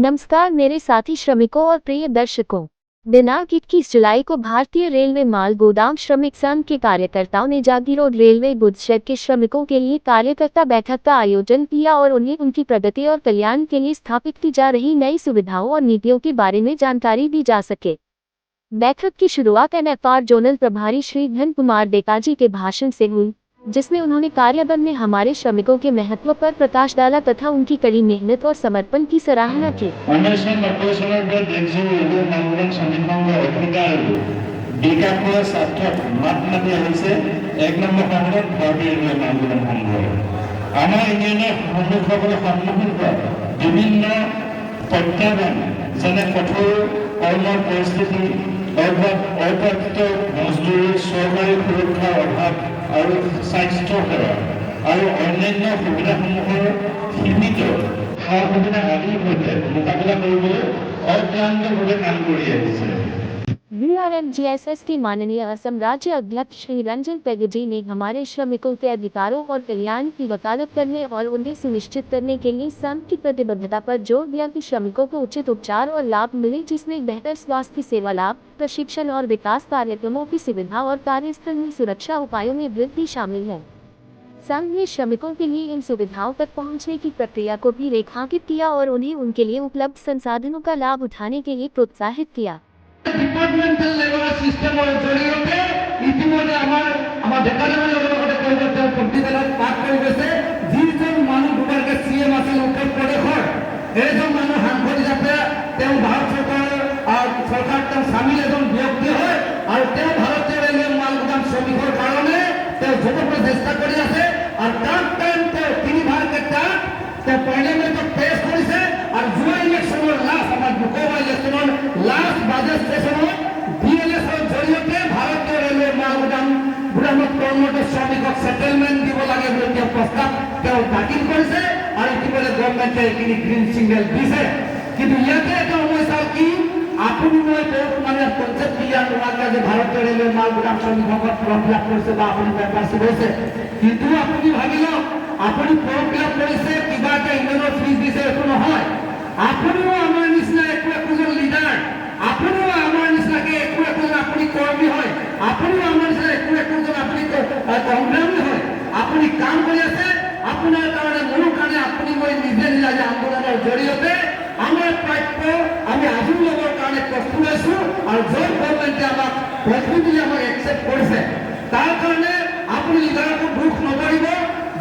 नमस्कार मेरे साथी श्रमिकों और प्रिय दर्शकों। दिनांक 21 जुलाई को भारतीय रेलवे माल गोदाम श्रमिक संघ के कार्यकर्ताओं ने जागीर रोड रेलवे गुड्स शेड के श्रमिकों के लिए कार्यकर्ता बैठक का आयोजन किया और उन्हें उनकी प्रगति और कल्याण के लिए स्थापित की जा रही नई सुविधाओं और नीतियों के बारे में जानकारी दी जा सके। बैठक की शुरुआत NFR जोनल प्रभारी श्री धन कुमार डेकाजी के भाषण से हुई, जिसमें उन्होंने कार्यबल में हमारे श्रमिकों के महत्व पर प्रकाश डाला तथा उनकी कड़ी मेहनत और समर्पण की सराहना की। और स्वास्थ्य सेवा और अन्य सुविधाসমূहर सीमित सা সুবিধা আদিৰ সৈতে মোকাবিলা কৰিবলৈ অক্লান্তভাৱে কাম কৰি আহিছে। VRMGSS की माननीय असम राज्य अध्यक्ष श्री रंजन पेगुजी ने हमारे श्रमिकों के अधिकारों और कल्याण की वकालत करने और उन्हें सुनिश्चित करने के लिए संघ की प्रतिबद्धता पर जोर दिया कि श्रमिकों को उचित उपचार और लाभ मिले, जिसमें बेहतर स्वास्थ्य सेवा लाभ, प्रशिक्षण और विकास कार्यक्रमों की सुविधा और कार्यस्थल में सुरक्षा उपायों में वृद्धि शामिल है। संघ ने श्रमिकों के लिए इन सुविधाओं तक पहुंचने की प्रक्रिया को भी रेखांकित किया और उन्हें उनके लिए उपलब्ध संसाधनों का लाभ उठाने के लिए प्रोत्साहित किया। ডিপার্টমেন্টাল লেবার সিস্টেমৰ জৰিয়তে ইতিমধ্যে আমাৰ ডেকালেবৰ লগতে কলকাতাৰ প্ৰতিবেদনত পাঠ কৰি গৈছে, যিজন মানুহ দুবাৰকে CM আছিল উত্তৰ প্ৰদেশৰ, এইজন মানুহ সাংসদ হিচাপে তেওঁ ভাৰত চৰকাৰ তেওঁ চামিল এজন ব্যক্তি হয় আৰু তেওঁ ভাৰতীয় ৰেলৱে মাল গুদাম শ্ৰমিকৰ কাৰণে তেওঁ যথেষ্ট চেষ্টা কৰি আছে আৰু তাক তেওঁ তিনিবাৰকে তেওঁ পাৰ্লিয়ামেণ্টত পেছ কৰিছে আৰু যোৱা ইলেকশ্যনৰ লাষ্ট আমাৰ লোকসভা ইলেকশ্যনৰ লাষ্ট বাজেট সেশনত DLS-ৰ জৰিয়তে ভাৰতীয় ৰেলৱে মাল গুদামত কৰ্মৰত শ্ৰমিকক সেটেলমেণ্ট দিব লাগে বুলি তেওঁ প্ৰস্তাৱ তেওঁ দাখিল কৰিছে আৰু ইতিমধ্যে গভৰ্ণমেণ্টে এইখিনি গ্ৰীণ চিগনেল দিছে। কিন্তু ইয়াতে এটা সমস্যা কি, আপুনি মই মানে কনচেপ্ট ক্লিয়াৰ নোহোৱাকৈ যে ভাৰতীয় ৰেলৱে মাল গুদাম শ্ৰমিকসকল ফৰ্ম ফিল আপ কৰিছে বা আপুনি পেপাৰছ লৈছে, কিন্তু আপুনি ভাবি লওক আপুনি ফৰ্ম ফিল আপ কৰিছে কিবা এটা ইমেইলৰ ফিজ দিছে, এইটো নহয়। আপুনিও আমাৰ নিচিনা একোজন লিডাৰ, আপুনিও আমাৰ নিচিনাকে একোজন আপুনি কৰ্মী হয়, আপুনিও আমাৰ নিচিনা একোজন আপুনি সংগ্ৰামী হয়, আপুনি কাম কৰি আছে। আপোনাৰ কাৰণে মোৰ কাৰণে আপুনি মই নিজে নিজে আন্দোলনৰ জৰিয়তে আমাৰ প্ৰাপ্য আমি আজিৰ লগৰ কাৰণে প্ৰস্তুত হৈছোঁ আৰু য'ত গভৰ্ণমেণ্টে আমাক প্ৰস্তুতি আমাক একচেপ্ট কৰিছে তাৰ কাৰণে আপুনি লিডাৰকো দুখ নকৰিব।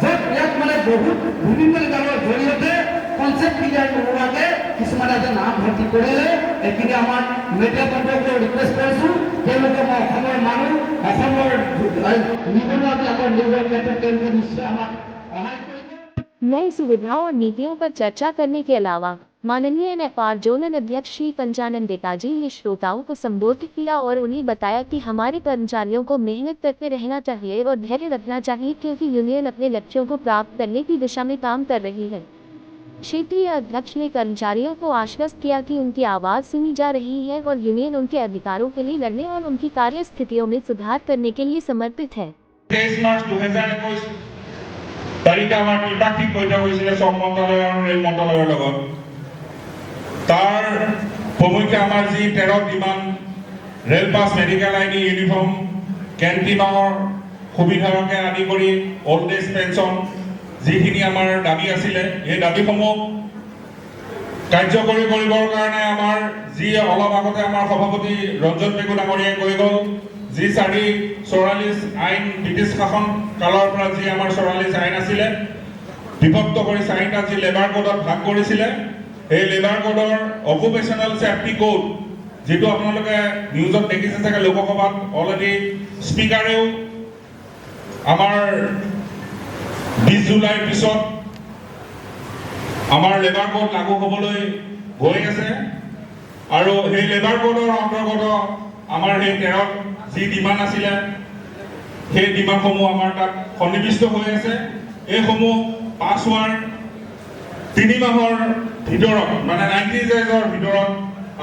য'ত ইয়াত মানে বহুত বিভিন্ন লিডাৰৰ জৰিয়তে কনচেপ্ট ক্লিয়াৰ নোহোৱাকৈ কিছুমানে আজি নাম ভৰ্তি কৰিলে, এইখিনি আমাৰ মিডিয়া বন্ধুসকলক ৰিকুৱেষ্ট কৰিছোঁ, তেওঁলোকে মই অসমৰ মানুহ, অসমৰ নিবনুৱা আমাৰ নিজৰ ক্ষেত্ৰত তেওঁলোকে নিশ্চয় আমাক সহায় কৰিব। नई सुविधाओं और नीतियों पर चर्चा करने के अलावा माननीय NFR जोनल अध्यक्ष श्री पंचानन डेकाजी ने श्रोताओं को संबोधित किया और उन्हें बताया कि हमारे कर्मचारियों को मेहनत करते रहना चाहिए और धैर्य रखना चाहिए, क्योंकि यूनियन अपने लक्ष्यों को प्राप्त करने की दिशा में काम कर रही है। क्षेत्रीय अध्यक्ष ने कर्मचारियों को आश्वस्त किया कि उनकी आवाज सुनी जा रही है और यूनियन उनके अधिकारों के लिए लड़ने और उनकी कार्य स्थितियों में सुधार करने के लिए समर्पित है। 23 মাৰ্চ 2021 তাৰিখে আমাৰ ত্ৰিপাক্ষিক বৈঠক হৈছিল শ্ৰম মন্ত্ৰালয় আৰু ৰেল মন্ত্ৰালয়ৰ লগত। তাৰ প্ৰমুখ্যে আমাৰ যি 13 ডিমাণ্ড, ৰেল পাছ, মেডিকেল ID, ইউনিফৰ্ম, কেণ্টিনৰ সুবিধাকে আদি কৰি অল্ড এজ পেঞ্চন, যিখিনি আমাৰ দাবী আছিলে, এই দাবীসমূহ কাৰ্যকৰী কৰিবৰ কাৰণে আমাৰ যি অলপ আগতে আমাৰ সভাপতি ৰঞ্জন পেগু ডাঙৰীয়াই কৈ গ'ল, যি 44 আইন ব্ৰিটিছ শাসন কালৰ পৰা যি আমাৰ 44 আইন আছিলে বিভক্ত কৰি 4টা যি লেবাৰ কোডত ভাগ কৰিছিলে, এই লেবাৰ কোডৰ অকুপেশ্যনেল চেফটি কোড, যিটো আপোনালোকে নিউজত দেখিছে চাগে, লোকসভাত অলৰেডি স্পীকাৰেও আমাৰ 20 জুলাইৰ পিছত আমাৰ লেবাৰ কোড লাগু হ'বলৈ গৈ আছে আৰু সেই লেবাৰ কোডৰ অন্তৰ্গত আমাৰ সেই 13 যি ডিমাণ্ড আছিলে সেই ডিমাণ্ডসমূহ আমাৰ তাত সন্নিৱিষ্ট হৈ আছে। এইসমূহ পাছ হোৱাৰ 3 মাহৰ ভিতৰত মানে 90 ডেজৰ ভিতৰত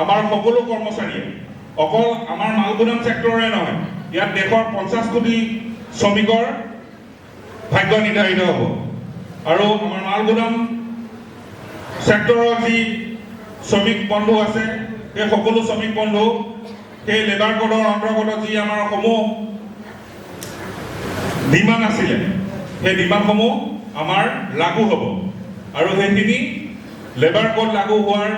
আমাৰ সকলো কৰ্মচাৰীয়ে অকল আমাৰ মালগুদাম ছেক্টৰৰে নহয়, ইয়াত দেশৰ 50 কোটি শ্ৰমিকৰ ভাগ্য নিৰ্ধাৰিত হ'ব আৰু আমাৰ মালগুদাম ছেক্টৰৰ যি শ্ৰমিক বন্ধু আছে, সেই সকলো শ্ৰমিক বন্ধু সেই লেবাৰ কোডৰ অন্তৰ্গত যি আমাৰ সমূহ ডিমাণ্ড আছিলে সেই ডিমাণ্ডসমূহ আমাৰ লাগু হ'ব আৰু সেইখিনি লেবাৰ কোড লাগু হোৱাৰ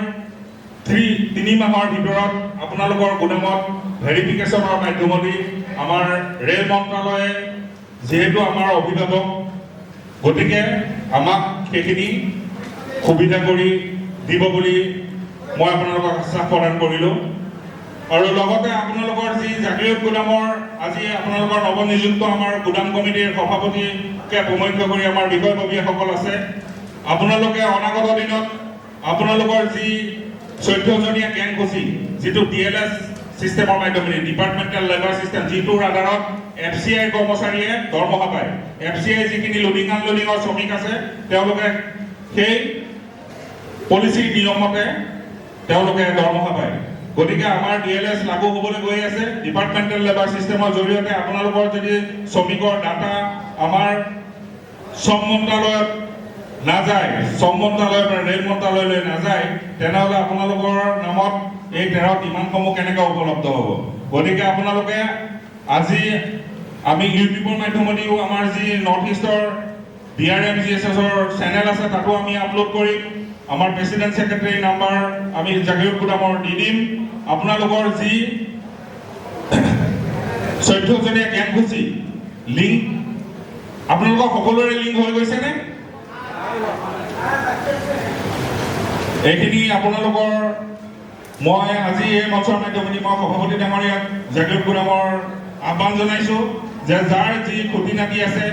3 মাহৰ ভিতৰত আপোনালোকৰ গুদামত ভেৰিফিকেশ্যনৰ মাধ্যমেদি আমাৰ ৰেল মন্ত্ৰালয়ে যিহেতু আমাৰ অভিভাৱক গতিকে আমাক সেইখিনি সুবিধা কৰি দিব বুলি মই আপোনালোকক আশ্বাস প্ৰদান কৰিলোঁ আৰু লগতে আপোনালোকৰ যি জাগিৰোড গুদামৰ আজি আপোনালোকৰ নৱনিযুক্ত আমাৰ গুদাম কমিটিৰ সভাপতিকে প্ৰমুখ্য কৰি আমাৰ বিষয়ববীয়াসকল আছে আপোনালোকে অনাগত দিনত আপোনালোকৰ যি 14জনীয়া কেংকুচি যিটো DLS চিষ্টেমৰ মাধ্যমেৰে ডিপাৰ্টমেণ্টেল লেবাৰ চিষ্টেম যিটোৰ আধাৰত FCI কৰ্মচাৰীয়ে দৰমহা পায় FCI যিখিনি লোডিং আনলোডিঙৰ শ্ৰমিক আছে তেওঁলোকে সেই পলিচিৰ নিয়মমতে তেওঁলোকে দৰমহা পায় গতিকে আমাৰ DLS লাগু হ'বলৈ গৈ আছে ডিপাৰ্টমেণ্টেল লেবাৰ চিষ্টেমৰ জৰিয়তে আপোনালোকৰ যদি শ্ৰমিকৰ ডাটা আমাৰ শ্ৰম মন্ত্ৰালয়ত নাযায় শ্ৰম মন্ত্ৰালয়ৰ পৰা ৰেল মন্ত্ৰালয়লৈ নাযায় তেনেহ'লে আপোনালোকৰ নামত এই 13 ডিমাণ্ডসমূহ কেনেকৈ উপলব্ধ হ'ব গতিকে আপোনালোকে আজি আমি ইউটিউবৰ মাধ্যমেদিও আমাৰ যি নৰ্থ ইষ্টৰ BRM GSSৰ চেনেল আছে তাতো আমি আপলোড কৰিম আমাৰ প্ৰেচিডেণ্ট ছেক্ৰেটাৰী নাম্বাৰ আমি জাগিৰোড গুদামৰ দি দিম আপোনালোকৰ যি 14জনীয়া কেংকুচি লিংক আপোনালোকৰ সকলোৰে লিংক হৈ গৈছেনে এইখিনি আপোনালোকৰ মই আজি এই মঞ্চৰ মাধ্যমেদি মই সভাপতি ডাঙৰীয়াক জাগিৰোড গুদামৰ আহ্বান জনাইছোঁ যে যাৰ যি খুঁটি নাতি আছে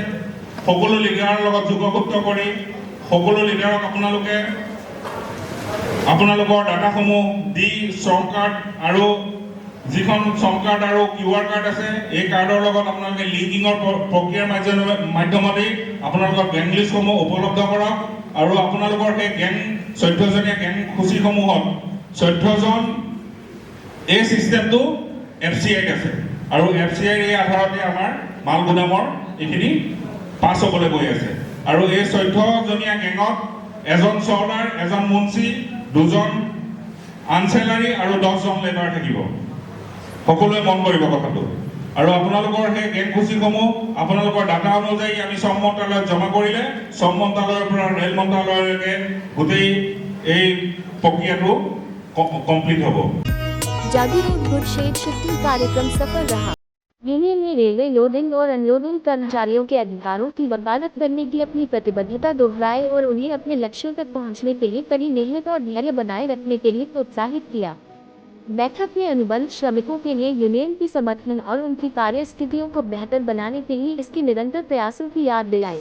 সকলো লিডাৰৰ লগত যোগসূত্ৰ কৰি সকলো লিডাৰক আপোনালোকৰ ডাটাসমূহ দি শ্ৰম কাৰ্ড আৰু যিখন শ্ৰম কাৰ্ড আৰু QR কাৰ্ড আছে এই কাৰ্ডৰ লগত আপোনালোকে লিংকিঙৰ প্ৰক্ৰিয়াৰ মাধ্যমেদি আপোনালোকৰ গেং লিষ্টসমূহ উপলব্ধ কৰক আৰু আপোনালোকৰ সেই গেং 14জনীয়া গেং সূচীসমূহত 14জন এই চিষ্টেমটো FCIত আছে আৰু FCIৰ এই আধাৰতে আমাৰ মাল গুদামৰ এইখিনি পাছ হ'বলৈ গৈ আছে আৰু এই 14জনীয়া গেঙত এজন চৰ্দাৰ এজন মুন্সি 2জন আনচেলাৰী আৰু 10জন লেবাৰ থাকিব সকলোৱে মন কৰিব কথাটো আৰু আপোনালোকৰ সেই গেং সূচীসমূহ আপোনালোকৰ ডাটা অনুযায়ী আমি শ্ৰম মন্ত্ৰালয়ত জমা কৰিলে শ্ৰম মন্ত্ৰালয়ৰ পৰা ৰেল মন্ত্ৰালয়লৈকে গোটেই এই প্ৰক্ৰিয়াটো কমপ্লিট হ'ব जागीरोड गुड शेड शिफ्टिंग कार्यक्रम सफल रहा यूनियन ने रेलवे लोडिंग और अनलोडिंग कर्मचारियों के अधिकारों की वकालत करने की अपनी प्रतिबद्धता दोहराई और उन्हें अपने लक्ष्यों तक पहुंचने के लिए कड़ी मेहनत और धैर्य बनाए रखने के लिए प्रोत्साहित किया बैठक में अनुबंध श्रमिकों के लिए यूनियन की समर्थन और उनकी कार्य स्थितियों को बेहतर बनाने के लिए इसके निरंतर प्रयासों की याद दिलाई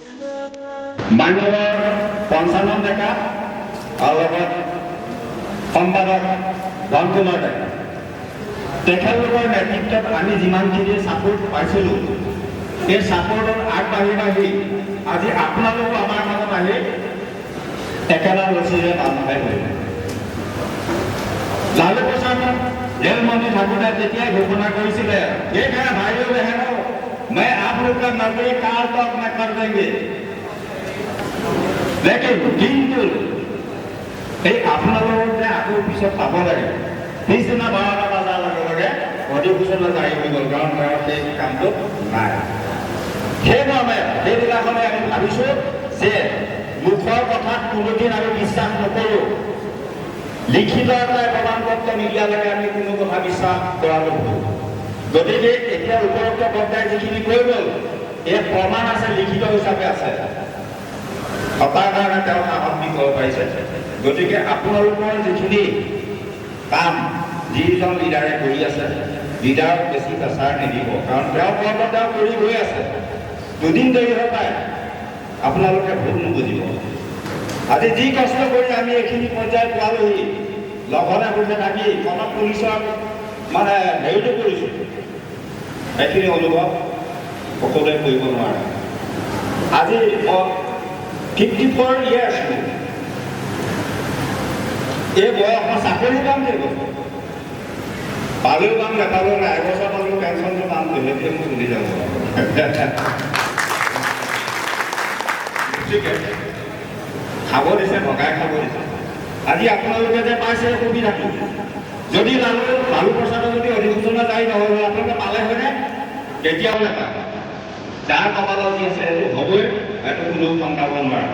তেখেতলোকৰ নেতৃত্বত আমি যিমানখিনি ছাপোৰ্ট পাইছিলোঁ এই ছাপোৰ্টত আগবাঢ়ি আজি আপোনালোকো আমাৰ মাজত আহি একেটা ৰছীৰে বান্ধ খাই পৰিলে লালু প্ৰসাদ ৰেলমন্ত্ৰী থাকোঁতে তেতিয়াই ঘোষণা কৰিছিলে এই ভাইও বহনো मैं आप लोग का नौकरी काल तक मैं कर देंगे लेकिन কিন্তু এই আপোনালোকৰ যে আকৌ পিছত পাব লাগে পিছদিনা 12টা বজাৰ লগে লগে অধিৱেশনলৈ জাৰি হৈ গ'ল কাৰণ তেওঁ সেই কামটো নাই সেইবাবে সেইদিনাখনে আমি ভাবিছোঁ যে মুখৰ কথাত কোনোদিন আমি বিশ্বাস নকৰোঁ লিখিত এটা প্ৰমাণপত্ৰ নিদিয়ালৈকে আমি কোনো কথা বিশ্বাস কৰাটো ভুল গতিকে এতিয়া উপৰোক্ত পৰ্যায়ত যিখিনি কৈ গ'ল এই প্ৰমাণ আছে লিখিত হিচাপে আছে তাৰ কাৰণে তেওঁ সাহস দি ক'ব পাৰিছে গতিকে আপোনালোকৰ যিখিনি কাম যিজন লিডাৰে কৰি আছে লিডাৰক বেছি প্ৰেছাৰ নিদিব কাৰণ তেওঁ কৰ্ম তেওঁ কৰি গৈ আছে দুদিন দেৰি হৈ পায় আপোনালোকে ভুল নুবুজিব আজি যি কষ্ট কৰি আমি এইখিনি পৰ্যায় পোৱালোহি লঘনে বুজে থাকি কটক পুলিচক মানে হেৰিটো কৰিছোঁ এইখিনি অনুভৱ সকলোৱে কৰিব নোৱাৰে আজি 54 years এই বয়সৰ চাকৰি কাম কৰিব পালেও কাম নাপালেও নাই এবছৰ পালেও পেঞ্চনটো কাম কৰিলে এতিয়া মোক সুধি যাব গতিকে খাব দিছে ভগাই খাব দিছে আজি আপোনালোকে যে পাইছে সুবিধাটো যদি লালু প্ৰসাদে যদি অধিসূচনা জাৰি নহ'ল আপোনালোকে পালে হয়নে? কেতিয়াও নাপায়। যাৰ কপালত যি আছে সেইটো হ'বই, সেইটো কোনো শংকাব নোৱাৰে।